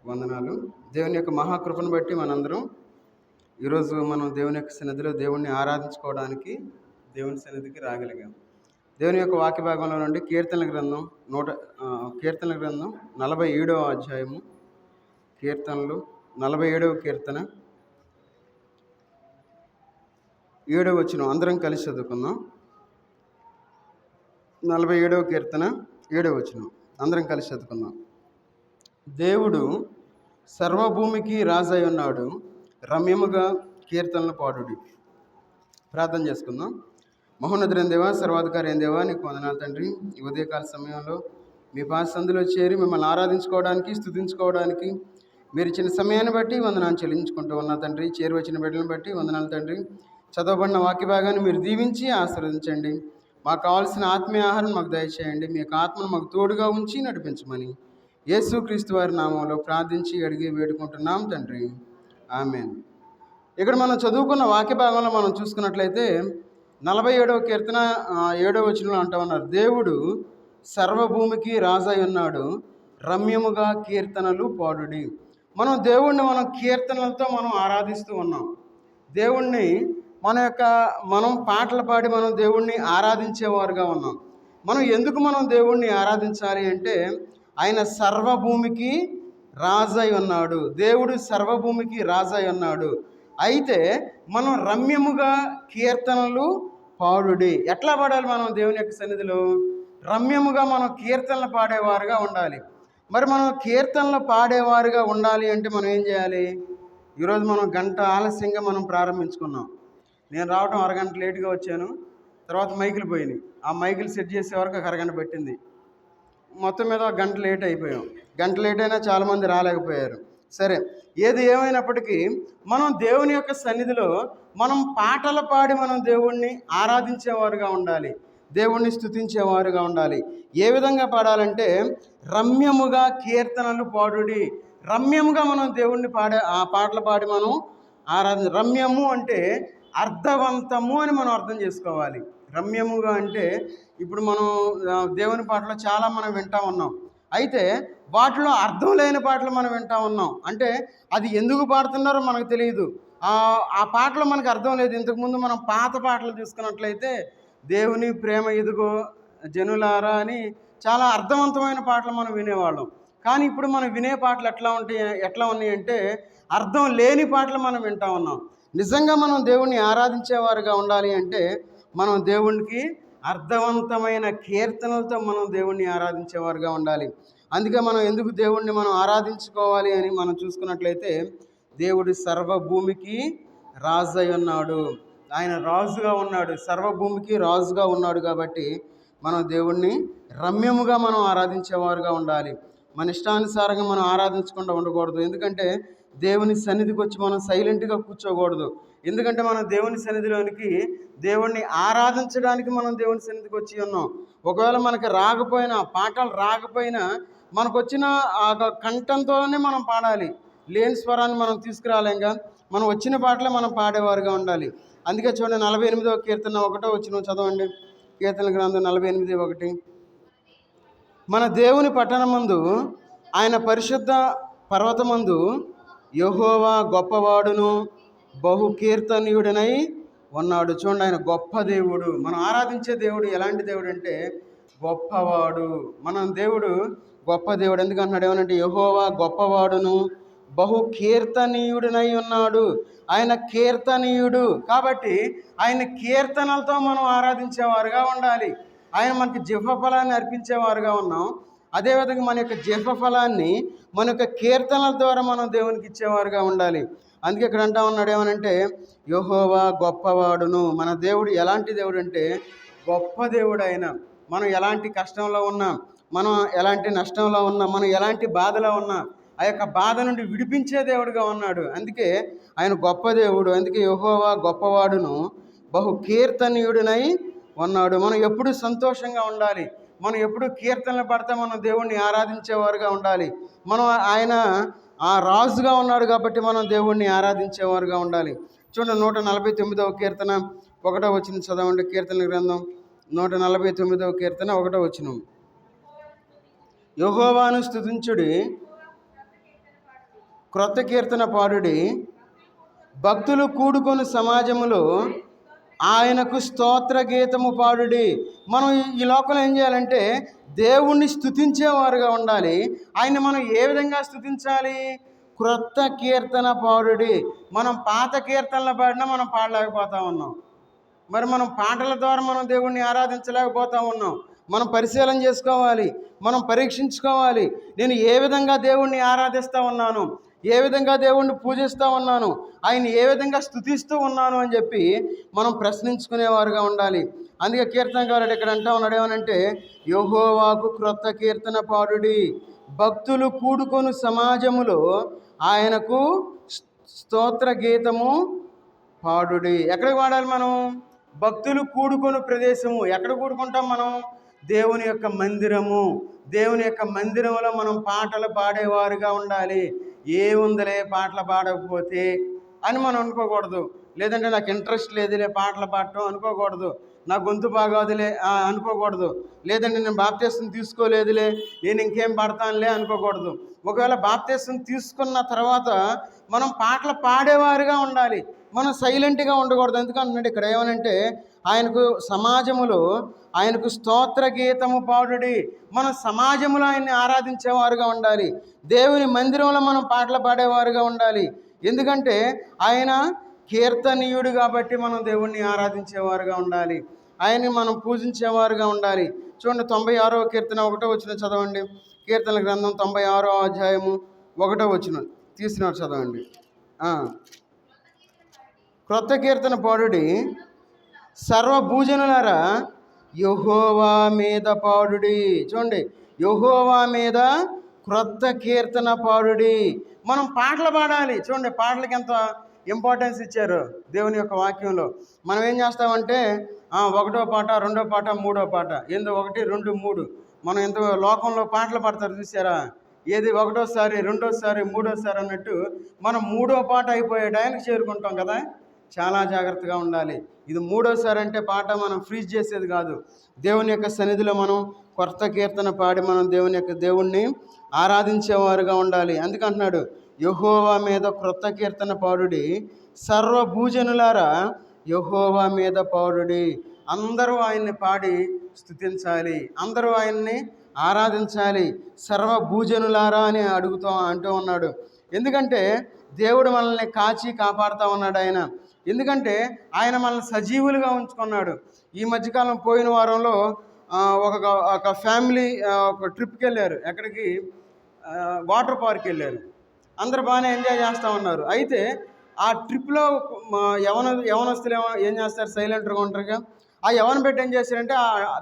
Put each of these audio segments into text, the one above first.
వందనాలు. దేవుని యొక్క మహాకృపను బట్టి మనందరం ఈరోజు మనం దేవుని యొక్క సన్నిధిలో దేవుణ్ణి ఆరాధించుకోవడానికి దేవుని సన్నిధికి రాగలిగాం. దేవుని యొక్క వాక్య భాగంలో నుండి కీర్తనల గ్రంథం 47వ అధ్యాయము, కీర్తనలు 47వ కీర్తన 7వ వచనం అందరం కలిసి చదువుకుందాం. 47వ కీర్తన 7వ వచనం అందరం కలిసి చదువుకుందాం. దేవుడు సర్వభూమికి రాజై ఉన్నాడు, రమ్యముగా కీర్తనలు పాడుడి. ప్రార్థన చేసుకుందాం. మహోన్నతుడైన దేవా, సర్వాధికారి అయిన దేవా, నీకు వందనాలు తండ్రి. ఈ ఉదయకాల సమయంలో మీ పాసందులో చేరి మిమ్మల్ని ఆరాధించుకోవడానికి, స్తుతించుకోవడానికి మీరు ఇచ్చిన సమయాన్ని బట్టి వందనాలు చెల్లించుకుంటూ ఉన్నా తండ్రి. చేరి వచ్చిన బిడ్డలను బట్టి వందనాలు తండ్రి. చదవబడిన వాక్య భాగాన్ని మీరు దీవించి ఆశీర్వదించండి. మాకు కావాల్సిన ఆత్మీయ ఆహారం మాకు దయచేయండి. మీ యొక్క ఆత్మను మాకు తోడుగా ఉంచి నడిపించమని యేసుక్రీస్తు వారి నామంలో ప్రార్థించి అడిగి వేడుకుంటున్నాం తండ్రి, ఆమేన్. ఇక్కడ మనం చదువుకున్న వాక్య భాగంలో మనం చూసుకున్నట్లయితే 47వ కీర్తన 7వ వచనంలో అంటూ ఉన్నారు, దేవుడు సర్వభూమికి రాజై ఉన్నాడు, రమ్యముగా కీర్తనలు పాడుడి. దేవుణ్ణి కీర్తనలతో మనం ఆరాధిస్తూ ఉన్నాం. దేవుణ్ణి మనం పాటలు పాడి మనం దేవుణ్ణి ఆరాధించేవారుగా ఉన్నాం. ఎందుకు దేవుణ్ణి ఆరాధించాలి అంటే ఆయన సర్వభూమికి రాజై ఉన్నాడు. దేవుడు సర్వభూమికి రాజై ఉన్నాడు. అయితే మనం రమ్యముగా కీర్తనలు పాడుడి. ఎట్లా పాడాలి? దేవుని యొక్క సన్నిధిలో రమ్యముగా కీర్తనలు పాడేవారుగా ఉండాలి. మనం కీర్తనలు పాడేవారుగా ఉండాలి అంటే మనం ఏం చేయాలి? ఈరోజు గంట ఆలస్యంగా ప్రారంభించుకున్నాం. నేను రావడం అరగంట లేటుగా వచ్చాను. తర్వాత మైకులు పోయినాయి. ఆ మైకులు సెట్ చేసే వరకు ఒక అరగంట పెట్టింది. మొత్తం మీద ఒక గంట లేట్ అయిపోయాం. గంట లేట్ అయినా చాలామంది రాలేకపోయారు. సరే, ఏది ఏమైనప్పటికీ దేవుని యొక్క సన్నిధిలో పాటలు పాడి దేవుణ్ణి ఆరాధించేవారుగా ఉండాలి, దేవుణ్ణి స్తుతించేవారుగా ఉండాలి. ఏ విధంగా పాడాలంటే రమ్యముగా కీర్తనలు పాడుడి. రమ్యముగా దేవుణ్ణి ఆ పాటలు పాడి రమ్యము అంటే అర్థవంతము అని అర్థం చేసుకోవాలి. రమ్యముగా అంటే ఇప్పుడు దేవుని పాటలు చాలా వింటూ ఉన్నాం. అయితే వాటిలో అర్థం లేని పాటలు వింటూ ఉన్నాం. అంటే అది ఎందుకు పాడుతున్నారో మనకు తెలియదు. ఆ పాటలు మనకు అర్థం లేదు. ఇంతకుముందు పాత పాటలు తీసుకున్నట్లయితే దేవుని ప్రేమ ఇదిగో జనులారా అని చాలా అర్థవంతమైన పాటలు వినేవాళ్ళం. కానీ ఇప్పుడు వినే పాటలు ఎట్లా ఉన్నాయంటే అర్థం లేని పాటలు వింటూ ఉన్నాం. నిజంగా దేవుణ్ణి ఆరాధించేవారుగా ఉండాలి అంటే దేవునికి అర్థవంతమైన కీర్తనలతో దేవుణ్ణి ఆరాధించేవారుగా ఉండాలి. అందుకే ఎందుకు దేవుణ్ణి ఆరాధించుకోవాలి అని చూసుకున్నట్లయితే దేవుడు సర్వభూమికి రాజై ఉన్నాడు. ఆయన రాజుగా ఉన్నాడు, సర్వభూమికి రాజుగా ఉన్నాడు. కాబట్టి దేవుణ్ణి రమ్యముగా ఆరాధించేవారుగా ఉండాలి. మన ఇష్టానుసారంగా ఆరాధించకుండా ఉండకూడదు. ఎందుకంటే దేవుని సన్నిధికి వచ్చి సైలెంట్గా కూర్చోకూడదు. ఎందుకంటే దేవుని సన్నిధిలోనికి దేవుణ్ణి ఆరాధించడానికి దేవుని సన్నిధికి వచ్చి ఉన్నాం. ఒకవేళ మనకి రాకపోయినా, పాటలు రాకపోయినా వచ్చిన ఆ కంఠంతోనే పాడాలి. లేని స్వరాన్ని తీసుకురాలేంగా. వచ్చిన పాటలే పాడేవారుగా ఉండాలి. అందుకే చూడండి, 48వ కీర్తన 1వ వచనం చదవండి. కీర్తన గ్రంథం 48:1. మన దేవుని పట్టణమందు ఆయన పరిశుద్ధ పర్వతమందు యెహోవా గొప్పవాడును బహు కీర్తనీయుడనై ఉన్నాడు. చూడండి, ఆయన గొప్ప దేవుడు. ఆరాధించే దేవుడు ఎలాంటి దేవుడు అంటే గొప్పవాడు. దేవుడు గొప్ప దేవుడు. ఎందుకంటున్నాడు? ఏమనంటే యెహోవా గొప్పవాడును బహు కీర్తనీయుడనై ఉన్నాడు. ఆయన కీర్తనీయుడు కాబట్టి ఆయన కీర్తనలతో ఆరాధించేవారుగా ఉండాలి. ఆయన మనకి జిహ్వఫలాన్ని అర్పించేవారుగా ఉన్నాం. అదేవిధంగా మన యొక్క జిహ్వఫలాన్ని మన యొక్క కీర్తనల ద్వారా దేవునికి ఇచ్చేవారుగా ఉండాలి. అందుకే ఇక్కడ అంటా ఉన్నాడు, ఏమనంటే యెహోవా గొప్పవాడును. మన దేవుడు ఎలాంటి దేవుడు అంటే గొప్ప దేవుడు. ఆయన ఎలాంటి కష్టంలో ఉన్నా, ఎలాంటి నష్టంలో ఉన్నా, ఎలాంటి బాధలో ఉన్నా ఆ యొక్క బాధ నుండి విడిపించే దేవుడుగా ఉన్నాడు. అందుకే ఆయన గొప్ప దేవుడు. అందుకే యెహోవా గొప్పవాడును బహు కీర్తనీయుడునై ఉన్నాడు. ఎప్పుడు సంతోషంగా ఉండాలి. ఎప్పుడు కీర్తనలు పడితే దేవుణ్ణి ఆరాధించేవారుగా ఉండాలి. ఆయన ఆ రాజుగా ఉన్నాడు కాబట్టి దేవుణ్ణి ఆరాధించేవారుగా ఉండాలి. చూడండి, 149వ కీర్తన 1వ వచనం చదవండి. కీర్తన గ్రంథం 149వ కీర్తన 1వ వచనం. యెహోవాను స్తుతించుడి, క్రొత్త కీర్తన పాడుడి, భక్తులు కూడుకొని సమాజములో ఆయనకు స్తోత్ర గీతము పాడుడి. మనం ఈ లోకంలో ఏం చేయాలంటే దేవుణ్ణి స్తుతించేవారుగా ఉండాలి. ఆయన్ని మనం ఏ విధంగా స్తుతించాలి? క్రొత్త కీర్తన పాడుడి. మనం పాత కీర్తనలు పాడినా మనం పాడలేకపోతా ఉన్నాం. మరి మనం పాటల ద్వారా మనం దేవుణ్ణి ఆరాధించలేకపోతా ఉన్నాం. మనం పరిశీలన చేసుకోవాలి, మనం పరీక్షించుకోవాలి. నేను ఏ విధంగా దేవుణ్ణి ఆరాధిస్తూ ఉన్నాను, ఏ విధంగా దేవుణ్ణి పూజిస్తూ ఉన్నాను, ఆయన ఏ విధంగా స్తుతిస్తూ ఉన్నాను అని చెప్పి మనం ప్రశ్నించుకునేవారుగా ఉండాలి. అందుకే కీర్తనకారుడు ఇక్కడ అంటా ఉన్నాడు ఏమనంటే, యెహోవాకు క్రొత్త కీర్తన పాడుడి, భక్తులు కూడుకొను సమాజములో ఆయనకు స్తోత్ర గీతము పాడుడి. ఎక్కడికి పాడాలి మనం? భక్తులు కూడుకొను ప్రదేశము. ఎక్కడ కూడుకుంటాం మనం? దేవుని యొక్క మందిరము. దేవుని యొక్క మందిరంలో మనం పాటలు పాడేవారుగా ఉండాలి. ఏముందిలే పాటలు పాడకపోతే అని మనం అనుకోకూడదు. లేదంటే నాకు ఇంట్రెస్ట్ లేదులే పాటలు పాడటం అనుకోకూడదు. నా గొంతు బాగోదులే అనుకోకూడదు. లేదంటే నేను బాప్తిసం తీసుకోలేదులే, నేను ఇంకేం పాడతానులే అనుకోకూడదు. ఒకవేళ బాప్తిసం తీసుకున్న తర్వాత మనం పాటలు పాడేవారుగా ఉండాలి. మనం సైలెంట్గా ఉండకూడదు. ఎందుకంటున్నాడు ఇక్కడ ఏమనంటే, ఆయనకు సమాజములో ఆయనకు స్తోత్ర గీతము పాడుడి. మనం సమాజంలో ఆయన్ని ఆరాధించేవారుగా ఉండాలి. దేవుని మందిరంలో మనం పాటలు పాడేవారుగా ఉండాలి. ఎందుకంటే ఆయన కీర్తనీయుడు కాబట్టి మనం దేవుణ్ణి ఆరాధించేవారుగా ఉండాలి. ఆయన్ని మనం పూజించేవారుగా ఉండాలి. చూడండి, 96వ కీర్తన 1వ వచనం చదవండి. కీర్తన గ్రంథం 96వ అధ్యాయము 1వ వచనం తీసినాడు, చదవండి. క్రొత్త కీర్తన పాడుడి, సర్వభూజనులారా యెహోవా మీద పాడుడి. చూడండి, యెహోవా మీద క్రొత్త కీర్తన పాడుడి. మనం పాటలు పాడాలి. చూడండి, పాటలకి ఎంత ఇంపార్టెన్స్ ఇచ్చారు దేవుని యొక్క వాక్యంలో. మనం ఏం చేస్తామంటే 1వ పాట, 2వ పాట, 3వ పాట, ఏందో 1, 2, 3 మనం ఎంత లోకంలో పాటలు పాడతారు చూసారా? ఏది 1వసారి, 2వసారి, 3వసారి అన్నట్టు మనం 3వ పాట అయిపోయే టైంకి చేరుకుంటాం కదా. చాలా జాగ్రత్తగా ఉండాలి. ఇది 3వసారి అంటే పాట మనం ఫ్రీజ్ చేసేది కాదు. దేవుని యొక్క సన్నిధిలో మనం కొత్త కీర్తన పాడి మనం దేవుణ్ణి ఆరాధించేవారుగా ఉండాలి. అందుకంటున్నాడు, యెహోవా మీద క్రొత్త కీర్తన పాడుడి, సర్వభూజనులారా యెహోవా మీద పాడుడి. అందరూ ఆయన్ని పాడి స్తుతించాలి, అందరూ ఆయన్ని ఆరాధించాలి. సర్వభూజనులారా అని అంటూ ఉన్నాడు. ఎందుకంటే దేవుడు మనల్ని కాచి కాపాడుతూ ఉన్నాడు ఆయన. ఎందుకంటే ఆయన మనల్ని సజీవులుగా ఉంచుకున్నాడు. ఈ మధ్యకాలం పోయిన వారంలో ఒక ఫ్యామిలీ ఒక ట్రిప్కి వెళ్ళారు. ఎక్కడికి? వాటర్ పార్క్ వెళ్ళారు. అందరూ బాగానే ఎంజాయ్ చేస్తూ ఉన్నారు. అయితే ఆ ట్రిప్లో యవనస్తులు ఏం చేస్తారు? సైలెంట్గా ఉంటారుగా. ఆ యవన పెట్టి ఏం చేశారంటే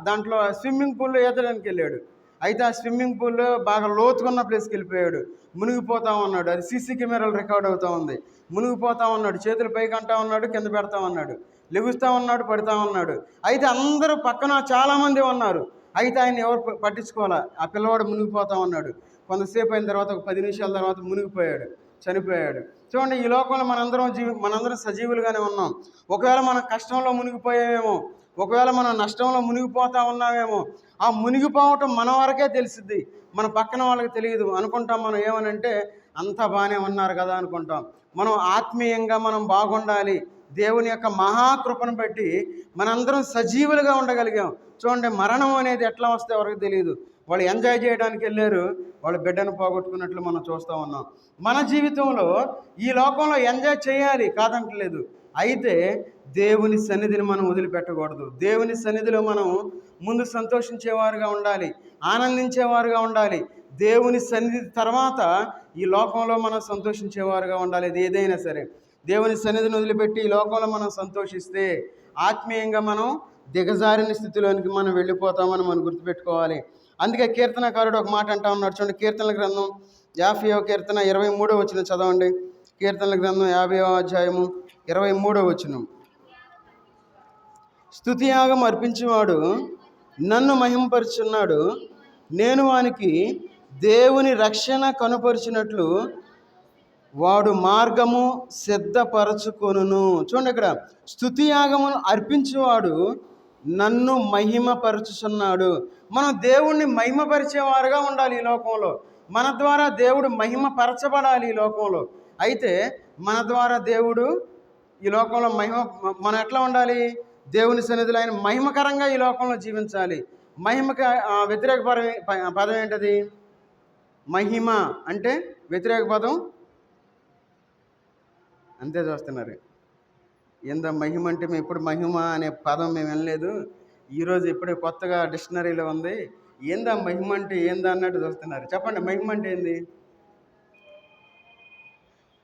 దాంట్లో స్విమ్మింగ్ పూల్లో ఈదడానికి వెళ్ళాడు. అయితే ఆ స్విమ్మింగ్ పూల్లో బాగా లోతుకున్న ప్లేస్కి వెళ్ళిపోయాడు. మునిగిపోతా ఉన్నాడు. అది సీసీ కెమెరాలు రికార్డ్ అవుతూ ఉంది. మునిగిపోతా ఉన్నాడు, చేతులు పైకి అంటా ఉన్నాడు, కింద పెడతా ఉన్నాడు, లెగుస్తూ ఉన్నాడు, పడుతూ ఉన్నాడు. అయితే అందరూ పక్కన చాలామంది ఉన్నారు. అయితే ఆయన ఎవరు పట్టించుకోవాలా. ఆ పిల్లవాడు మునిగిపోతా ఉన్నాడు. కొంతసేపు అయిన తర్వాత ఒక 10 నిమిషాల తర్వాత మునిగిపోయాడు, చనిపోయాడు. చూడండి, ఈ లోకంలో మనందరం సజీవులుగానే ఉన్నాం. ఒకవేళ మనం కష్టంలో మునిగిపోయామేమో, ఒకవేళ మనం నష్టంలో మునిగిపోతా ఉన్నామేమో. ఆ మునిగిపోవటం మన వరకే తెలిసిద్ది, మన పక్కన వాళ్ళకి తెలియదు. అనుకుంటాం మనం ఏమనంటే అంతా బాగానే ఉన్నారు కదా అనుకుంటాం. మనం ఆత్మీయంగా మనం బాగుండాలి. దేవుని యొక్క మహాకృపను బట్టి మనందరం సజీవులుగా ఉండగలిగాం. చూడండి, మరణం అనేది ఎట్లా వస్తే ఎవరికి తెలియదు. వాళ్ళు ఎంజాయ్ చేయడానికి వెళ్ళారు, వాళ్ళ బిడ్డను పోగొట్టుకున్నట్లు మనం చూస్తూ ఉన్నాం. మన జీవితంలో ఈ లోకంలో ఎంజాయ్ చేయాలి, కాదంటలేదు. అయితే దేవుని సన్నిధిని మనం వదిలిపెట్టకూడదు. దేవుని సన్నిధిలో మనం ముందు సంతోషించేవారుగా ఉండాలి, ఆనందించేవారుగా ఉండాలి. దేవుని సన్నిధి తర్వాత ఈ లోకంలో మనం సంతోషించేవారుగా ఉండాలి. అది ఏదైనా సరే దేవుని సన్నిధిని వదిలిపెట్టి ఈ లోకంలో మనం సంతోషిస్తే ఆత్మీయంగా మనం దిగజారిన స్థితిలోనికి మనం వెళ్ళిపోతామని మనం గుర్తుపెట్టుకోవాలి. అందుకే కీర్తనకారుడు ఒక మాట అంటా ఉన్నాడు. చూడండి, కీర్తనల గ్రంథం 50వ కీర్తన 23వ వచనం చదవండి. కీర్తనల గ్రంథం 50వ అధ్యాయము 23వ వచనం. స్తుతియాగం అర్పించేవాడు నన్ను మహిమపరుచున్నాడు, నేను వానికి దేవుని రక్షణ కనుపరిచినట్లు వాడు మార్గము సిద్ధపరచుకొనును. చూడండి, ఇక్కడ స్తుతియాగమును అర్పించేవాడు నన్ను మహిమపరచుచున్నాడు. మనం దేవుణ్ణి మహిమపరిచేవారుగా ఉండాలి. ఈ లోకంలో మన ద్వారా దేవుడు మహిమ పరచబడాలి ఈ లోకంలో. అయితే మన ద్వారా దేవుడు ఈ లోకంలో మనం ఎట్లా ఉండాలి? దేవుని సన్నిధిలో ఆయన మహిమకరంగా ఈ లోకంలో జీవించాలి. మహిమకి వ్యతిరేక పదం ఏంటది? మహిమ అంటే వ్యతిరేక పదం అంతే చూస్తున్నారు. ఏందా మహిమ అంటే మేము ఎప్పుడు మహిమ అనే పదం మేము వినలేదు, ఈరోజు ఇప్పుడే కొత్తగా డిక్షనరీలో ఉంది. ఏందా మహిమ అంటే ఏందా అన్నట్టు చూస్తున్నారు. చెప్పండి, మహిమ అంటే ఏంది?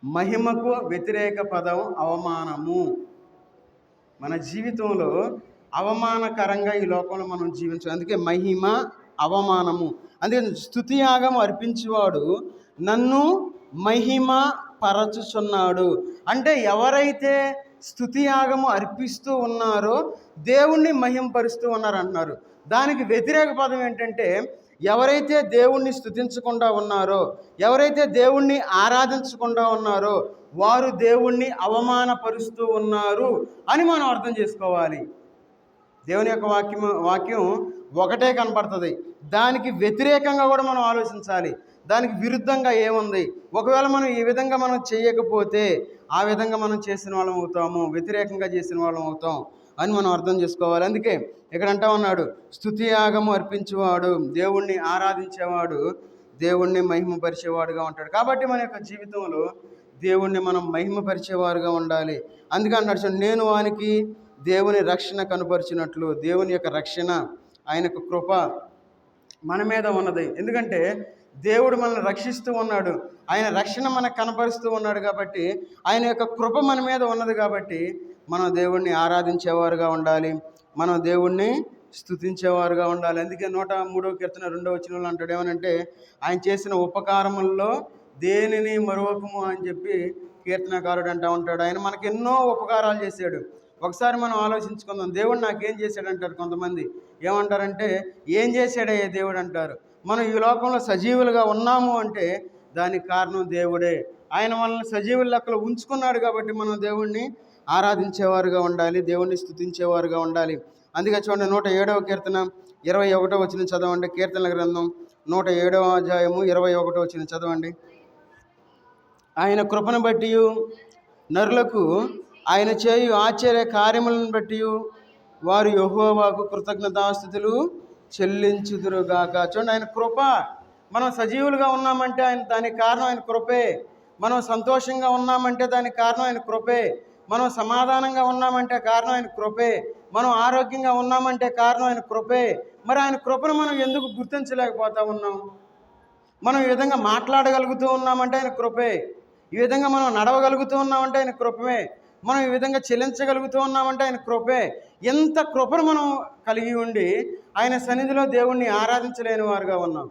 మహిమకు వ్యతిరేక పదం అవమానము. మన జీవితంలో అవమానకరంగా ఈ లోకంలో మనం జీవించాలి. అందుకే మహిమ అవమానము. అందుకే స్తుతియాగం అర్పించేవాడు నన్ను మహిమ పరచుచున్నాడు. అంటే ఎవరైతే స్తుతియాగము అర్పిస్తూ ఉన్నారో దేవుణ్ణి మహిమపరుస్తూ ఉన్నారు అంటున్నారు. దానికి వ్యతిరేక పదం ఏంటంటే ఎవరైతే దేవుణ్ణి స్తుతించకుండా ఉన్నారో, ఎవరైతే దేవుణ్ణి ఆరాధించకుండా ఉన్నారో వారు దేవుణ్ణి అవమానపరుస్తూ ఉన్నారు అని మనం అర్థం చేసుకోవాలి. దేవుని యొక్క వాక్యం ఒకటే కనపడుతుంది. దానికి వ్యతిరేకంగా కూడా మనం ఆలోచించాలి. దానికి విరుద్ధంగా ఏముంది? ఒకవేళ మనం ఈ విధంగా మనం చేయకపోతే ఆ విధంగా మనం చేసిన వాళ్ళం అవుతాము, వ్యతిరేకంగా చేసిన వాళ్ళం అవుతాం అని మనం అర్థం చేసుకోవాలి. అందుకే ఇక్కడ అంటా ఉన్నాడు, స్తుతియాగము అర్పించేవాడు, దేవుణ్ణి ఆరాధించేవాడు దేవుణ్ణి మహిమపరిచేవాడుగా ఉంటాడు. కాబట్టి మన యొక్క జీవితంలో దేవుణ్ణి మనం మహిమపరిచేవారుగా ఉండాలి. అందుకే అన్నాడు, నేను వానికి దేవుని రక్షణ కనుపరిచినట్లు దేవుని యొక్క రక్షణ, ఆయన యొక్క కృప మన మీద ఉన్నది. ఎందుకంటే దేవుడు మనల్ని రక్షిస్తూ ఉన్నాడు, ఆయన రక్షణ మనకు కనపరుస్తూ ఉన్నాడు. కాబట్టి ఆయన యొక్క కృప మన మీద ఉన్నది. కాబట్టి మనం దేవుణ్ణి ఆరాధించేవారుగా ఉండాలి, మనం దేవుణ్ణి స్తుతించేవారుగా ఉండాలి. అందుకే 103వ కీర్తన 2వ వచనంలో అంటాడు ఏమనంటే, ఆయన చేసిన ఉపకారముల్లో దేనిని మరొకము అని చెప్పి కీర్తనకారుడు అంటూ ఉంటాడు. ఆయన మనకు ఎన్నో ఉపకారాలు చేశాడు. ఒకసారి మనం ఆలోచించుకుందాం, దేవుడు నాకేం చేశాడంటారు కొంతమంది. ఏమంటారంటే, ఏం చేశాడయ్యా దేవుడు అంటారు. మనం ఈ లోకంలో సజీవులుగా ఉన్నాము అంటే దానికి కారణం దేవుడే. ఆయన మనల్ని సజీవుల లెక్కలో ఉంచుకున్నాడు. కాబట్టి మనం దేవుణ్ణి ఆరాధించేవారుగా ఉండాలి, దేవుణ్ణి స్తుతించేవారుగా ఉండాలి. అందుకే చూడండి, 107వ కీర్తన 21వ వచనం చదవండి. కీర్తనల గ్రంథం 107వ అధ్యాయము 21వ వచనం చదవండి. ఆయన కృపను బట్టి నరులకు ఆయన చేయు ఆశ్చర్య కార్యములను బట్టి వారు యెహోవాకు కృతజ్ఞతాస్తుతులు చెల్లించుదురుగాక. చూడండి, ఆయన కృప. మనం సజీవులుగా ఉన్నామంటే దానికి కారణం ఆయన కృపే. మనం సంతోషంగా ఉన్నామంటే దానికి కారణం ఆయన కృపే. మనం సమాధానంగా ఉన్నామంటే కారణం ఆయన కృపే. మనం ఆరోగ్యంగా ఉన్నామంటే కారణం ఆయన కృపే. మరి ఆయన కృపను మనం ఎందుకు గుర్తించలేకపోతా ఉన్నాం? మనం ఈ విధంగా మాట్లాడగలుగుతూ ఉన్నామంటే ఆయన కృపే. ఈ విధంగా మనం నడవగలుగుతూ ఉన్నామంటే ఆయన కృపమే. మనం ఈ విధంగా చెల్లించగలుగుతూ ఉన్నామంటే ఆయన కృపే. ఎంత కృపను మనం కలిగి ఉండి ఆయన సన్నిధిలో దేవుణ్ణి ఆరాధించలేని వారుగా ఉన్నాం,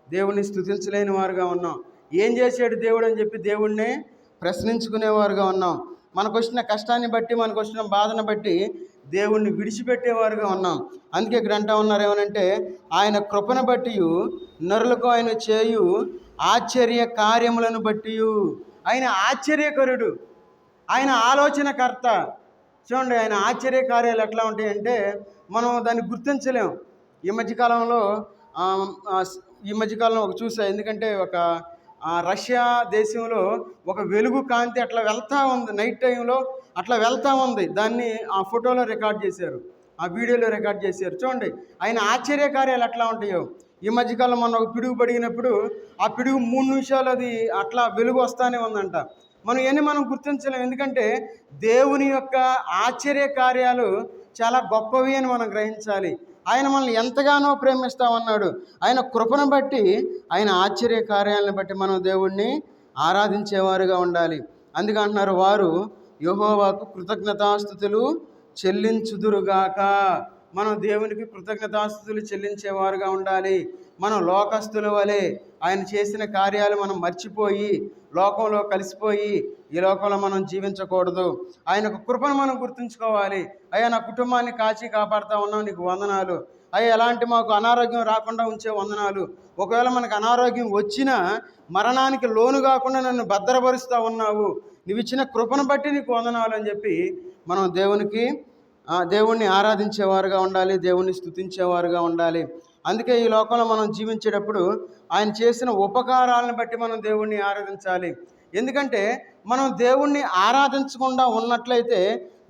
దేవుణ్ణి స్తుతించలేని వారుగా ఉన్నాం. ఏం చేశాడు దేవుడు అని చెప్పి దేవుణ్ణి ప్రశ్నించుకునేవారుగా ఉన్నాం. మనకు వచ్చిన కష్టాన్ని బట్టి, మనకు వచ్చిన బాధను బట్టి దేవుణ్ణి విడిచిపెట్టేవారుగా ఉన్నాం. అందుకే ఇక్కడ అంటా ఉన్నారు ఏమనంటే, ఆయన కృపను బట్టి నరులకు ఆయన చేయు ఆశ్చర్య కార్యములను బట్టి. ఆయన ఆశ్చర్యకరుడు, ఆయన ఆలోచనకర్త. చూడండి, ఆయన ఆశ్చర్య కార్యాలు ఎట్లా ఉంటాయంటే మనం దాన్ని గుర్తించలేం. ఈ మధ్యకాలంలో ఒక చూసా. ఎందుకంటే ఒక రష్యా దేశంలో ఒక వెలుగు కాంతి అట్లా వెళ్తూ ఉంది, నైట్ టైంలో అట్లా వెళ్తూ ఉంది. దాన్ని ఆ ఫోటోలో రికార్డ్ చేశారు, ఆ వీడియోలో రికార్డ్ చేశారు. చూడండి, ఆయన ఆశ్చర్య కార్యాలు ఎట్లా ఉంటాయో. ఈ మధ్యకాలం మొన్న ఒక పిడుగు పడినప్పుడు ఆ పిడుగు 3 నిమిషాలు అది అట్లా వెలుగు వస్తూనే ఉందంట. మనం గుర్తించలేము. ఎందుకంటే దేవుని యొక్క ఆశ్చర్య కార్యాలు చాలా గొప్పవి అని మనం గ్రహించాలి. ఆయన మనల్ని ఎంతగానో ప్రేమిస్తామన్నాడు. ఆయన కృపను బట్టి, ఆయన ఆశ్చర్య కార్యాలను బట్టి మనం దేవుణ్ణి ఆరాధించేవారుగా ఉండాలి. అందుకే అంటున్నారు, వారు యెహోవాకు కృతజ్ఞతాస్తుతులు చెల్లించుదురుగాక. మనం దేవునికి కృతజ్ఞతాస్తుతులు చెల్లించేవారుగా ఉండాలి. మనం లోకస్తుల వలె ఆయన చేసిన కార్యాలు మనం మర్చిపోయి లోకంలో కలిసిపోయి ఈ లోకంలో మనం జీవించకూడదు. ఆయన కృపను మనం గుర్తుంచుకోవాలి. అయ్యా, నా కుటుంబాన్ని కాపాడుతూ ఉన్నావు, నీకు వందనాలు. అయ్యా, ఎలాంటి మాకు అనారోగ్యం రాకుండా ఉంచే వందనాలు. ఒకవేళ మనకు అనారోగ్యం వచ్చినా మరణానికి లోను కాకుండా నన్ను భద్రపరుస్తూ ఉన్నావు, నువ్వు ఇచ్చిన కృపను బట్టి నీకు వందనాలు అని చెప్పి మనం దేవుణ్ణి ఆరాధించేవారుగా ఉండాలి, దేవుణ్ణి స్తుతించేవారుగా ఉండాలి. అందుకే ఈ లోకంలో మనం జీవించేటప్పుడు ఆయన చేసిన ఉపకారాలను బట్టి మనం దేవుణ్ణి ఆరాధించాలి. ఎందుకంటే మనం దేవుణ్ణి ఆరాధించకుండా ఉన్నట్లయితే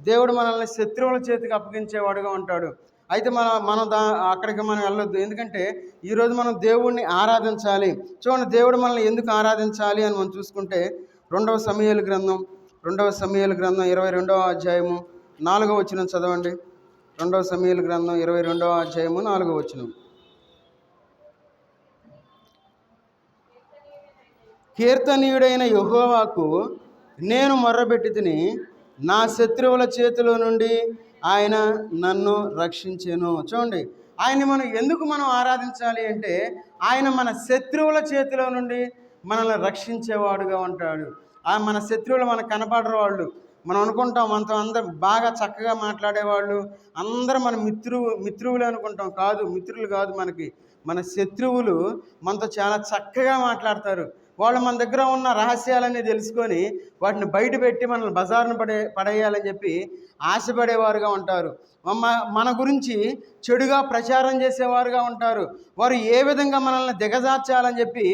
దేవుడు మనల్ని శత్రువుల చేతికి అప్పగించేవాడుగా ఉంటాడు. అయితే మనం అక్కడికి మనం వెళ్ళొద్దు. ఎందుకంటే ఈరోజు మనం దేవుణ్ణి ఆరాధించాలి. చూడండి, దేవుడు మనల్ని ఎందుకు ఆరాధించాలి అని మనం చూసుకుంటే 2వ సమూయేలు గ్రంథం 22వ అధ్యాయము 4వ వచనం చదవండి. 2వ సమూయేలు గ్రంథం 22వ అధ్యాయము 4వ వచనం. కీర్తనీయుడైన యెహోవాకు నేను మొర్రపెట్టితిని, నా శత్రువుల చేతిలో నుండి ఆయన నన్ను రక్షించెను. చూడండి, ఆయన్ని మనం ఆరాధించాలి అంటే ఆయన మన శత్రువుల చేతిలో నుండి మనల్ని రక్షించేవాడుగా ఉంటాడు. మన శత్రువులు మనకు కనపడరు. వాళ్ళు మనం అనుకుంటాం మనతో అందరు బాగా చక్కగా మాట్లాడేవాళ్ళు అందరూ మన మిత్రువులు అనుకుంటాం. కాదు, మిత్రులు కాదు. మన శత్రువులు మనతో చాలా చక్కగా మాట్లాడతారు. వాళ్ళు మన దగ్గర ఉన్న రహస్యాలన్నీ తెలుసుకొని వాటిని బయట పెట్టి మనల్ని బజారును పడేయాలని చెప్పి ఆశపడేవారుగా ఉంటారు. మన గురించి చెడుగా ప్రచారం చేసేవారుగా ఉంటారు. వారు ఏ విధంగా మనల్ని దిగజార్చాలని చెప్పి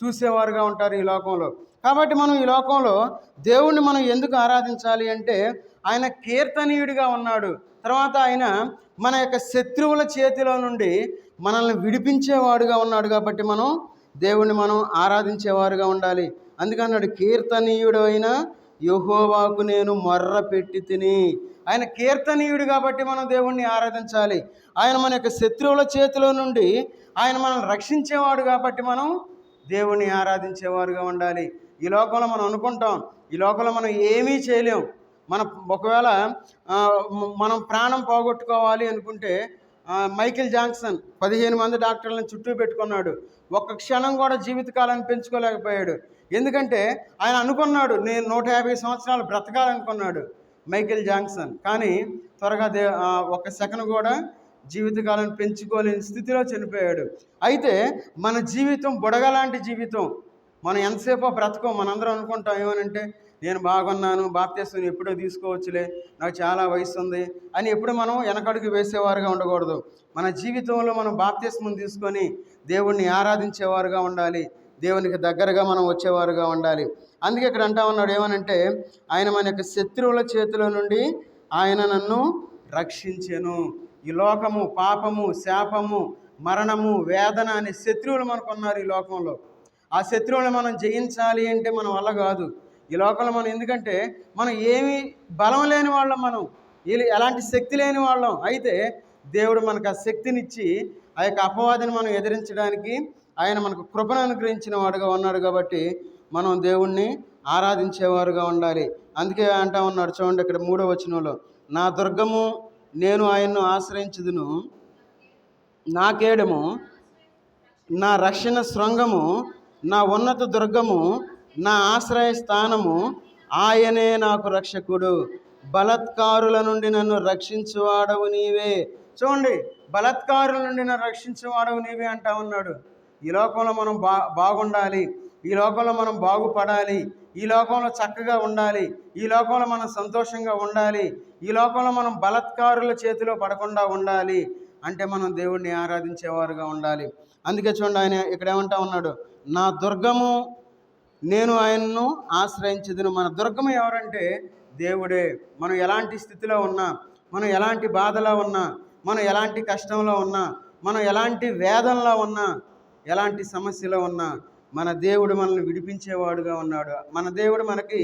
చూసేవారుగా ఉంటారు ఈ లోకంలో. కాబట్టి మనం ఈ లోకంలో దేవుణ్ణి మనం ఎందుకు ఆరాధించాలి అంటే ఆయన కీర్తనీయుడిగా ఉన్నాడు. తర్వాత ఆయన మన యొక్క శత్రువుల చేతిలో నుండి మనల్ని విడిపించేవాడుగా ఉన్నాడు. కాబట్టి మనం దేవుణ్ణి మనం ఆరాధించేవారుగా ఉండాలి. అందుకన్నాడు, కీర్తనీయుడు అయిన యెహోవాకు నేను మొర్ర పెట్టి తిని. ఆయన కీర్తనీయుడు కాబట్టి మనం దేవుణ్ణి ఆరాధించాలి. ఆయన మన యొక్క శత్రువుల చేతిలో నుండి ఆయన మనల్ని రక్షించేవాడు కాబట్టి మనం దేవుణ్ణి ఆరాధించేవారుగా ఉండాలి. ఈ లోకంలో మనం అనుకుంటాం, ఈ లోకంలో మనం ఏమీ చేయలేం. ఒకవేళ మనం ప్రాణం పోగొట్టుకోవాలి అనుకుంటే మైకేల్ జాక్సన్ 15 మంది డాక్టర్లను చుట్టూ పెట్టుకున్నాడు. ఒక్క క్షణం కూడా జీవితకాలాన్ని పెంచుకోలేకపోయాడు. ఎందుకంటే ఆయన అనుకున్నాడు, నేను 150 సంవత్సరాలు బ్రతకాలనుకున్నాడు మైకేల్ జాక్సన్. కానీ త్వరగా ఒక్క సెకండ్ కూడా జీవితకాలాన్ని పెంచుకోలేని స్థితిలో చనిపోయాడు. అయితే మన జీవితం బుడగలాంటి జీవితం. మనం ఎంతసేపో బ్రతకం. మనందరం అనుకుంటాం ఏమనంటే, నేను బాగున్నాను, బాప్తిస్మం ఎప్పుడో తీసుకోవచ్చులే, నాకు చాలా వయసు ఉంది అని ఎప్పుడు మనం వెనకడుగు వేసేవారుగా ఉండకూడదు. మన జీవితంలో మనం బాప్తిస్మం తీసుకొని దేవుణ్ణి ఆరాధించేవారుగా ఉండాలి. దేవునికి దగ్గరగా మనం వచ్చేవారుగా ఉండాలి. అందుకే ఇక్కడ అంటా ఉన్నాడు ఏమనంటే, ఆయన మన యొక్క శత్రువుల చేతిలో నుండి ఆయన నన్ను రక్షించెను. ఈ లోకము, పాపము, శాపము, మరణము, వేదన అనే శత్రువులు మనకున్నారు ఈ లోకంలో. ఆ శత్రువులను మనం జయించాలి అంటే మన వల్ల కాదు ఈ లోకంలో. మనం ఎందుకంటే మనం ఏమీ బలం లేని వాళ్ళం, మనం ఎలాంటి శక్తి లేని వాళ్ళం. అయితే దేవుడు మనకు ఆ శక్తినిచ్చి ఆ యొక్క అపవాదిని మనం ఎదిరించడానికి ఆయన మనకు కృపను అనుగ్రహించిన వాడుగా ఉన్నాడు. కాబట్టి మనం దేవుణ్ణి ఆరాధించేవారుగా ఉండాలి. అందుకే అంటా ఉన్నాడు చూడండి ఇక్కడ 3వ వచనంలో, నా దుర్గము, నేను ఆయన్ను ఆశ్రయించుదును, నా కేడము, నా రక్షణ శృంగము, నా ఉన్నత దుర్గము, నా ఆశ్రయ స్థానము, ఆయనే నాకు రక్షకుడు. బలత్కారుల నుండి నన్ను రక్షించువాడవు నీవే. చూడండి, బలత్కారుల నుండి నన్ను రక్షించువాడవు నీవే అంటా ఉన్నాడు. ఈ లోకంలో మనం బాగుండాలి, ఈ లోకంలో మనం బాగుపడాలి, ఈ లోకంలో చక్కగా ఉండాలి, ఈ లోకంలో మనం సంతోషంగా ఉండాలి, ఈ లోకంలో మనం బలత్కారుల చేతిలో పడకుండా ఉండాలి అంటే మనం దేవుణ్ణి ఆరాధించేవారుగా ఉండాలి. అందుకే చూడండి, ఆయన ఇక్కడ ఏమంటా ఉన్నాడు, నా దుర్గము, నేను ఆయన్ను ఆశ్రయించదును. మన దుర్గము ఎవరంటే దేవుడే. మనం ఎలాంటి స్థితిలో ఉన్నా, మనం ఎలాంటి బాధలో ఉన్నా, మనం ఎలాంటి కష్టంలో ఉన్నా, మనం ఎలాంటి వేదనలో ఉన్నా, ఎలాంటి సమస్యలో ఉన్నా మన దేవుడు మనల్ని విడిపించేవాడుగా ఉన్నాడు. మన దేవుడు మనకి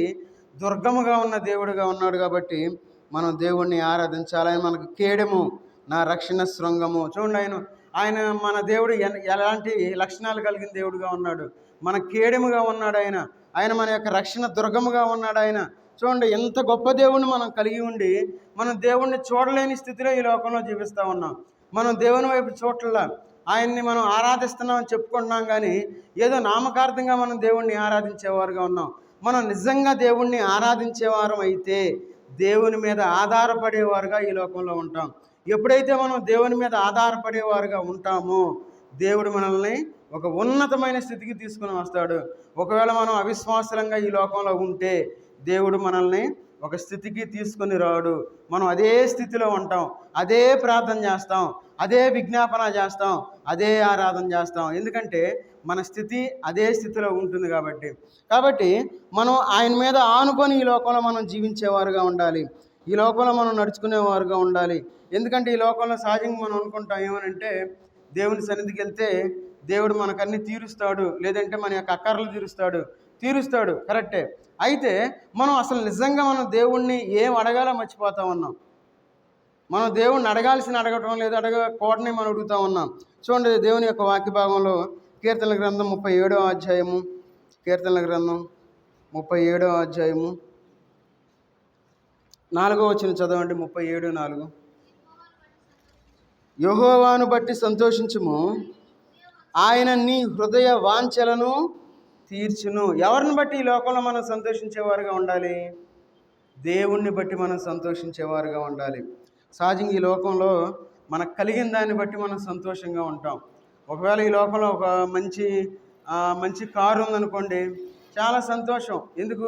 దుర్గముగా ఉన్న దేవుడుగా ఉన్నాడు. కాబట్టి మనం దేవుణ్ణి ఆరాధించాలి. ఆయన మనకు కేడము, నా రక్షణ శృంగము. చూడండి, ఆయన మన దేవుడు ఎలాంటి లక్షణాలు కలిగిన దేవుడుగా ఉన్నాడు. మన కేడముగా ఉన్నాడు ఆయన మన యొక్క రక్షణ దుర్గముగా ఉన్నాడు ఆయన. చూడండి, ఎంత గొప్ప దేవుణ్ణి మనం కలిగి ఉండి మనం దేవుణ్ణి చూడలేని స్థితిలో ఈ లోకంలో జీవిస్తూ ఉన్నాం. మనం దేవుని వైపు చూడలా, ఆయన్ని మనం ఆరాధిస్తున్నామని చెప్పుకుంటున్నాం, కానీ ఏదో నామకార్థంగా మనం దేవుణ్ణి ఆరాధించేవారుగా ఉన్నాం. మనం నిజంగా దేవుణ్ణి ఆరాధించేవారం అయితే దేవుని మీద ఆధారపడేవారుగా ఈ లోకంలో ఉంటాం. ఎప్పుడైతే మనం దేవుని మీద ఆధారపడేవారుగా ఉంటామో దేవుడు మనల్ని ఒక ఉన్నతమైన స్థితికి తీసుకుని వస్తాడు. ఒకవేళ మనం అవిశ్వాసంగా ఈ లోకంలో ఉంటే దేవుడు మనల్ని ఒక స్థితికి తీసుకొని రాడు. మనం అదే స్థితిలో ఉంటాం, అదే ప్రార్థన చేస్తాం, అదే విజ్ఞాపన చేస్తాం, అదే ఆరాధన చేస్తాం. ఎందుకంటే మన స్థితి అదే స్థితిలో ఉంటుంది కాబట్టి మనం ఆయన మీద ఆనుకొని ఈ లోకంలో మనం జీవించేవారుగా ఉండాలి. ఈ లోకంలో మనం నడుచుకునేవారుగా ఉండాలి. ఎందుకంటే ఈ లోకంలో సహజంగా మనం అనుకుంటాం ఏమనంటే, దేవుని సన్నిధికి వెళ్తే దేవుడు మనకన్నీ తీరుస్తాడు, లేదంటే మన యొక్క అక్కర్లు తీరుస్తాడు కరెక్టే. అయితే మనం అసలు నిజంగా మనం దేవుణ్ణి ఏం అడగాలో మర్చిపోతా ఉన్నాం. మనం దేవుణ్ణి అడగటం లేదు, అడగకూడని మనం అడుగుతూ ఉన్నాం. చూడండి, దేవుని యొక్క వాక్య భాగంలో కీర్తనల గ్రంథం 37వ అధ్యాయము, కీర్తనల గ్రంథం 37వ అధ్యాయము 4వ వచనం చదవండి. 37:4. యెహోవాను బట్టి సంతోషించుము, ఆయన నీ హృదయ వాంఛలను తీర్చును. ఎవరిని బట్టి ఈ లోకంలో మనం సంతోషించేవారుగా ఉండాలి? దేవుణ్ణి బట్టి మనం సంతోషించేవారుగా ఉండాలి. సహజంగా ఈ లోకంలో మనకు కలిగిన దాన్ని బట్టి మనం సంతోషంగా ఉంటాం. ఒకవేళ ఈ లోకంలో ఒక మంచి కారు ఉందనుకోండి, చాలా సంతోషం. ఎందుకు?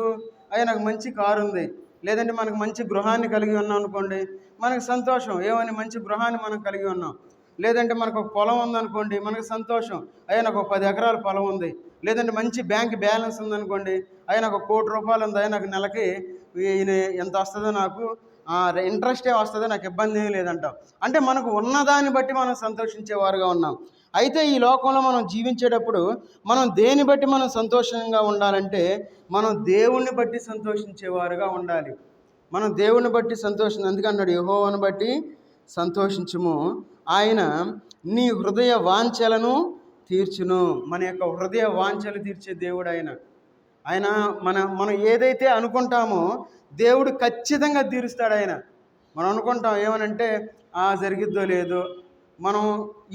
అయ్యా నాకు మంచి కారు ఉంది. లేదంటే మనకు మంచి గృహాన్ని కలిగి ఉన్నాం అనుకోండి, మనకు సంతోషం. ఏమని? మంచి గృహాన్ని మనం కలిగి ఉన్నాం. లేదంటే మనకు ఒక పొలం ఉందనుకోండి, మనకు సంతోషం. అయ్యా నాకు ఒక 10 ఎకరాల పొలం ఉంది. లేదంటే మంచి బ్యాంక్ బ్యాలెన్స్ ఉందనుకోండి, అయ్యా నాకు 1 కోటి రూపాయలు ఉంది, అయ్యా నాకు నెలకి ఎంత వస్తుందో, నాకు ఇంట్రెస్టే వస్తుందో, నాకు ఇబ్బంది ఏమీ లేదంటాం. అంటే మనకు ఉన్నదాన్ని బట్టి మనం సంతోషించేవారుగా ఉన్నాం. అయితే ఈ లోకంలో మనం జీవించేటప్పుడు మనం దేని బట్టి మనం సంతోషంగా ఉండాలంటే, మనం దేవుణ్ణి బట్టి సంతోషించేవారుగా ఉండాలి. మనం దేవుణ్ణి బట్టి ఎందుకన్నాడు? యెహోవాను బట్టి సంతోషించుము, ఆయన నీ హృదయ వాంఛలను తీర్చును. మన యొక్క హృదయ వాంఛలు తీర్చే దేవుడు ఆయన మనం ఏదైతే అనుకుంటామో దేవుడు ఖచ్చితంగా తీరుస్తాడు. మనం అనుకుంటాం ఏమనంటే, జరిగిద్దో లేదో, మనం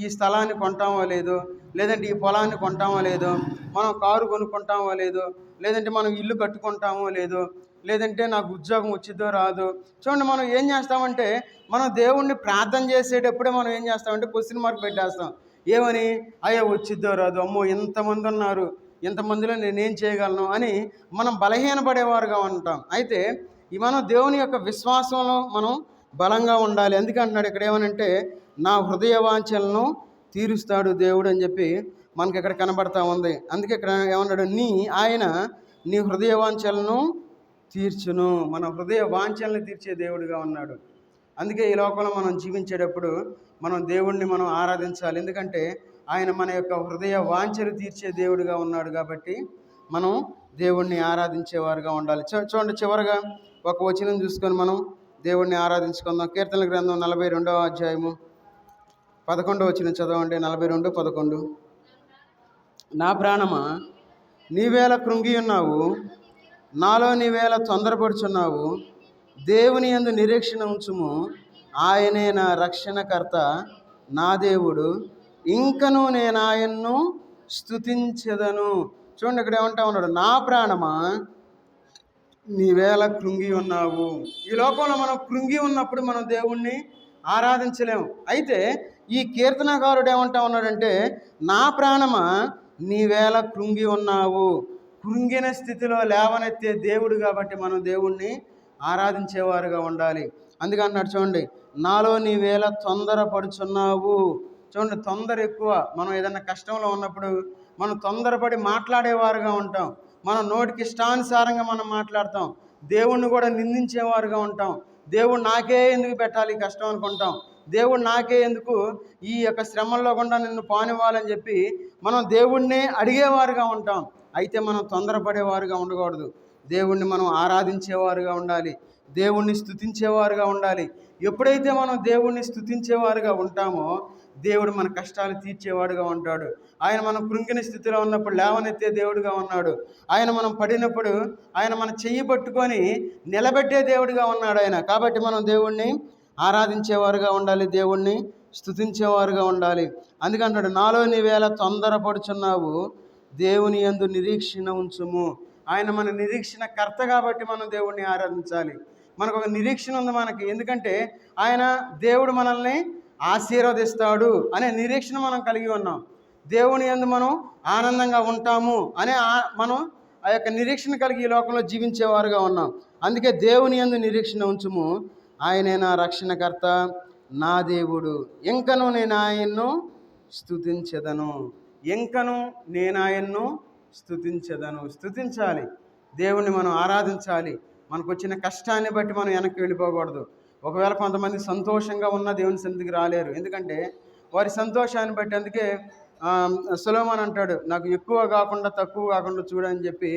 ఈ స్థలాన్ని కొంటామో లేదో, లేదంటే ఈ పొలాన్ని కొంటామో లేదో, మనం కారు కొనుక్కుంటామో లేదో, లేదంటే మనం ఇల్లు కట్టుకుంటామో లేదో, లేదంటే నాకు ఉద్యోగం వచ్చిద్దో రాదో. చూడండి, మనం ఏం చేస్తామంటే, మనం దేవుణ్ణి ప్రార్థన చేసేటప్పుడే మనం ఏం చేస్తామంటే క్వశ్చన్ మార్క్ పెట్టేస్తాం. ఏమని? అయ్యో వచ్చిద్దో రాదు, అమ్మో ఇంతమంది ఉన్నారు, ఇంతమందిలో నేనేం చేయగలను అని మనం బలహీనపడేవారుగా ఉంటాం. అయితే మనం దేవుని యొక్క విశ్వాసంలో మనం బలంగా ఉండాలి. ఎందుకంటున్నాడు ఇక్కడ ఏమనంటే, నా హృదయ వాంఛలను తీరుస్తాడు దేవుడు అని చెప్పి మనకి ఇక్కడ కనబడతా ఉంది. అందుకే ఇక్కడ ఏమన్నాడు? ఆయన నీ హృదయ వాంఛలను తీర్చును. మన హృదయ వాంఛలను తీర్చే దేవుడిగా ఉన్నాడు. అందుకే ఈ లోకంలో మనం జీవించేటప్పుడు మనం దేవుణ్ణి మనం ఆరాధించాలి. ఎందుకంటే ఆయన మన యొక్క హృదయ వాంఛలు తీర్చే దేవుడిగా ఉన్నాడు. కాబట్టి మనం దేవుణ్ణి ఆరాధించేవారుగా ఉండాలి. చూడండి, చివరిగా ఒక వచనం చూసుకొని మనం దేవుణ్ణి ఆరాధించుకుందాం. కీర్తనల గ్రంథం 42వ అధ్యాయము 11వ వచనం చదవండి. 42:11. నా ప్రాణమా, నీవేళ కృంగి ఉన్నావు, నాలో నీవేళ తొందరపడుచున్నావు. దేవుని యందు నిరీక్షణ ఉంచుము, ఆయనే నా రక్షణకర్త, నా దేవుడు, ఇంకను నేను ఆయన్ను స్తుతించెదను. చూడండి, ఇక్కడ ఏమంటా ఉన్నాడు? నా ప్రాణమా, నీవేళ కృంగి ఉన్నావు. ఈ లోకంలో మనం కృంగి ఉన్నప్పుడు మనం దేవుణ్ణి ఆరాధించలేము. అయితే ఈ కీర్తనకారుడు ఏమంటా ఉన్నాడంటే, నా ప్రాణమా నీవేళ కృంగి ఉన్నావు. కృంగిన స్థితిలో లేవనెత్తే దేవుడు కాబట్టి మనం దేవుణ్ణి ఆరాధించేవారుగా ఉండాలి. అందుకే అన్నాడు చూడండి, నాలో నీవేళ తొందరపడుచున్నావు. చూడండి, తొందర ఎక్కువ. మనం ఏదన్నా కష్టంలో ఉన్నప్పుడు మనం తొందరపడి మాట్లాడేవారుగా ఉంటాం. మన నోటికి ఇష్టానుసారంగా మనం మాట్లాడతాం. దేవుణ్ణి కూడా నిందించేవారుగా ఉంటాం. దేవుడు నాకే ఎందుకు పెట్టాలి ఈ కష్టం అనుకుంటాం. దేవుడు నాకే ఎందుకు ఈ యొక్క శ్రమల్లో కూడా నిన్ను పానివ్వాలని చెప్పి మనం దేవుణ్ణి అడిగేవారుగా ఉంటాం. అయితే మనం తొందరపడేవారుగా ఉండకూడదు. దేవుణ్ణి మనం ఆరాధించేవారుగా ఉండాలి, దేవుణ్ణి స్తుతించేవారుగా ఉండాలి. ఎప్పుడైతే మనం దేవుణ్ణి స్తుతించేవారుగా ఉంటామో దేవుడు మన కష్టాలు తీర్చేవాడుగా ఉంటాడు. ఆయన మనం కృంగిన స్థితిలో ఉన్నప్పుడు లేవనెత్తే దేవుడిగా ఉన్నాడు. ఆయన మనం పడినప్పుడు ఆయన మన చెయ్యి పట్టుకొని నిలబెట్టే దేవుడిగా ఉన్నాడు ఆయన. కాబట్టి మనం దేవుణ్ణి ఆరాధించేవారుగా ఉండాలి, దేవుణ్ణి స్తుతించేవారుగా ఉండాలి. అందుకంటాడు, నాలో నీవేళ తొందరపడుచున్నావు, దేవుని యందు నిరీక్షణ ఉంచుము. ఆయన మన నిరీక్షణ కర్త కాబట్టి మనం దేవుణ్ణి ఆరాధించాలి. మనకు ఒక నిరీక్షణ ఉంది మనకి. ఎందుకంటే దేవుడు మనల్ని ఆశీర్వదిస్తాడు అనే నిరీక్షణ మనం కలిగి ఉన్నాం. దేవుని యందు మనం ఆనందంగా ఉంటాము అనే మనం ఆ యొక్క నిరీక్షణ కలిగి ఈ లోకంలో జీవించేవారుగా ఉన్నాం. అందుకే దేవుని యందు నిరీక్షణ ఉంచుము, ఆయనే నా రక్షణకర్త, నా దేవుడు, ఇంకను నేను ఆయన్ను స్తుతించెదను. ఇంకను నేను ఆయన్ను స్తుతించెదను. స్తుతించాలి, దేవుణ్ణి మనం ఆరాధించాలి. మనకు వచ్చిన కష్టాన్ని బట్టి మనం వెనక్కి వెళ్ళిపోకూడదు. ఒకవేళ కొంతమంది సంతోషంగా ఉన్న దేవుని సన్నిధికి రాలేరు, ఎందుకంటే వారి సంతోషాన్ని బట్టి. అందుకే సొలొమోను అంటాడు, నాకు ఎక్కువ కాకుండా తక్కువ కాకుండా చూడని చెప్పి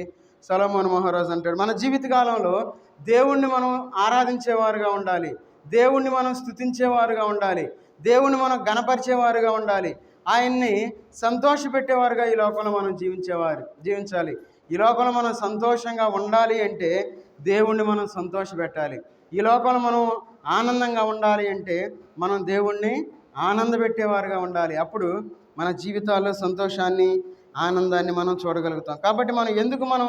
సొలొమోను మహారాజు అంటాడు. మన జీవితకాలంలో దేవుణ్ణి మనం ఆరాధించేవారుగా ఉండాలి, దేవుణ్ణి మనం స్తుతించేవారుగా ఉండాలి, దేవుణ్ణి మనం గణపరిచేవారుగా ఉండాలి, ఆయన్ని సంతోషపెట్టేవారుగా ఈ లోకంలో మనం జీవించాలి. ఈ లోకంలో మనం సంతోషంగా ఉండాలి అంటే దేవుణ్ణి మనం సంతోషపెట్టాలి. ఈ లోకంలో మనం ఆనందంగా ఉండాలి అంటే మనం దేవుణ్ణి ఆనందపెట్టేవారుగా ఉండాలి. అప్పుడు మన జీవితాల్లో సంతోషాన్ని, ఆనందాన్ని మనం చూడగలుగుతాం. కాబట్టి మనం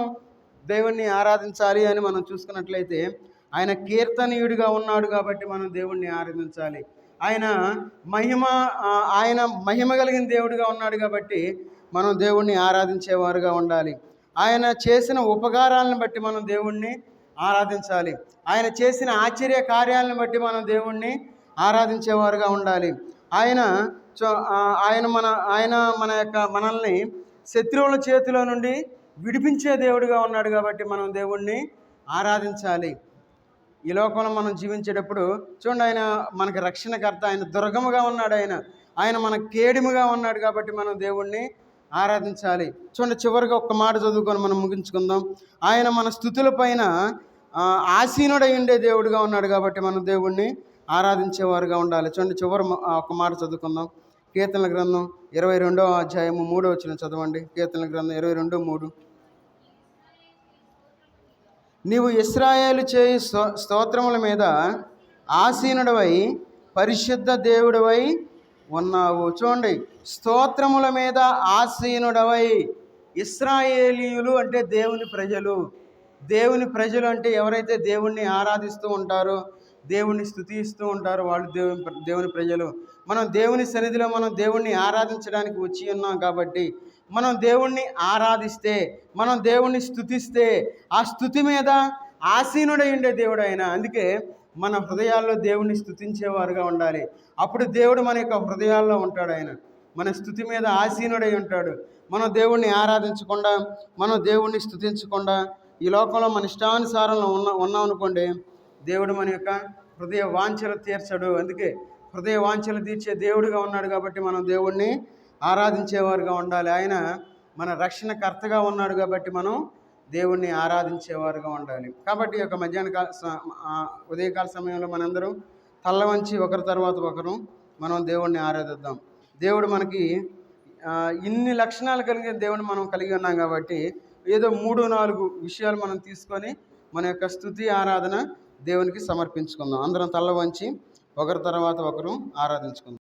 దేవుణ్ణి ఆరాధించాలి అని మనం చూసుకున్నట్లయితే, ఆయన కీర్తనీయుడిగా ఉన్నాడు కాబట్టి మనం దేవుణ్ణి ఆరాధించాలి. ఆయన మహిమ కలిగిన దేవుడిగా ఉన్నాడు కాబట్టి మనం దేవుణ్ణి ఆరాధించేవారుగా ఉండాలి. ఆయన చేసిన ఉపకారాలను బట్టి మనం దేవుణ్ణి ఆరాధించాలి. ఆయన చేసిన ఆశ్చర్య కార్యాలను బట్టి మనం దేవుణ్ణి ఆరాధించేవారుగా ఉండాలి. ఆయన మనల్ని శత్రువుల చేతిలో నుండి విడిపించే దేవుడిగా ఉన్నాడు కాబట్టి మనం దేవుణ్ణి ఆరాధించాలి. ఈ లోకంలో మనం జీవించేటప్పుడు చూడండి, ఆయన మనకు రక్షణకర్త, ఆయన దుర్గముగా ఉన్నాడు, ఆయన మన కేడిముగా ఉన్నాడు కాబట్టి మనం దేవుణ్ణి ఆరాధించాలి. చూడండి, చివరిగా ఒక్క మాట చదువుకొని మనం ముగించుకుందాం. ఆయన మన స్తుతుల పైన ఆసీనుడై ఉండే దేవుడిగా ఉన్నాడు కాబట్టి మనం దేవుణ్ణి ఆరాధించేవారుగా ఉండాలి. చూడండి, చివరి ఒక మాట చదువుకుందాం. కీర్తనల గ్రంథం 22వ అధ్యాయము 3వ వచనం చదవండి. కీర్తనల గ్రంథం 22:3. నీవు ఇశ్రాయేలు చేయు స్తోత్రముల మీద ఆసీనుడవై పరిశుద్ధ దేవుడవై ఉన్నావు. చూడండి, స్తోత్రముల మీద ఆసీనుడవై. ఇశ్రాయేలీయులు అంటే దేవుని ప్రజలు. దేవుని ప్రజలు అంటే ఎవరైతే దేవుణ్ణి ఆరాధిస్తూ ఉంటారో, దేవుణ్ణి స్తుతిస్తూ ఉంటారో వాళ్ళు దేవుని ప్రజలు. మనం దేవుని సన్నిధిలో మనం దేవుణ్ణి ఆరాధించడానికి వచ్చి ఉన్నాం కాబట్టి మనం దేవుణ్ణి ఆరాధిస్తే, మనం దేవుణ్ణి స్తుతిస్తే ఆ స్తుతి మీద ఆసీనుడై ఉండే దేవుడు ఆయన. అందుకే మన హృదయాల్లో దేవుణ్ణి స్తుతించేవారుగా ఉండాలి. అప్పుడు దేవుడు మన యొక్క హృదయాల్లో ఉంటాడు. ఆయన మన స్తుతి మీద ఆసీనుడై ఉంటాడు. మనం దేవుణ్ణి ఆరాధించకుండా, మనం దేవుణ్ణి స్తుతించకుండా ఈ లోకంలో మన ఇష్టానుసారంలో ఉన్నాం అనుకోండి, దేవుడు మన యొక్క హృదయ వాంఛలు తీర్చడు. అందుకే హృదయ వాంఛలు తీర్చే దేవుడిగా ఉన్నాడు కాబట్టి మనం దేవుణ్ణి ఆరాధించేవారుగా ఉండాలి. ఆయన మన రక్షణకర్తగా ఉన్నాడు కాబట్టి మనం దేవుణ్ణి ఆరాధించేవారుగా ఉండాలి. కాబట్టి ఈ యొక్క ఉదయకాల సమయంలో మనందరం తల్ల వంచి ఒకరి తర్వాత ఒకరు మనం దేవుణ్ణి ఆరాధిద్దాం. దేవుడు మనకి ఇన్ని లక్షణాలు కలిగిన దేవుని మనం కలిగి ఉన్నాం కాబట్టి ఏదో 3-4 విషయాలు మనం తీసుకొని మన యొక్క స్తుతి ఆరాధన దేవునికి సమర్పించుకుందాం. అందరం తల్ల వంచి ఒకరి తర్వాత ఒకరు ఆరాధించుకుందాం.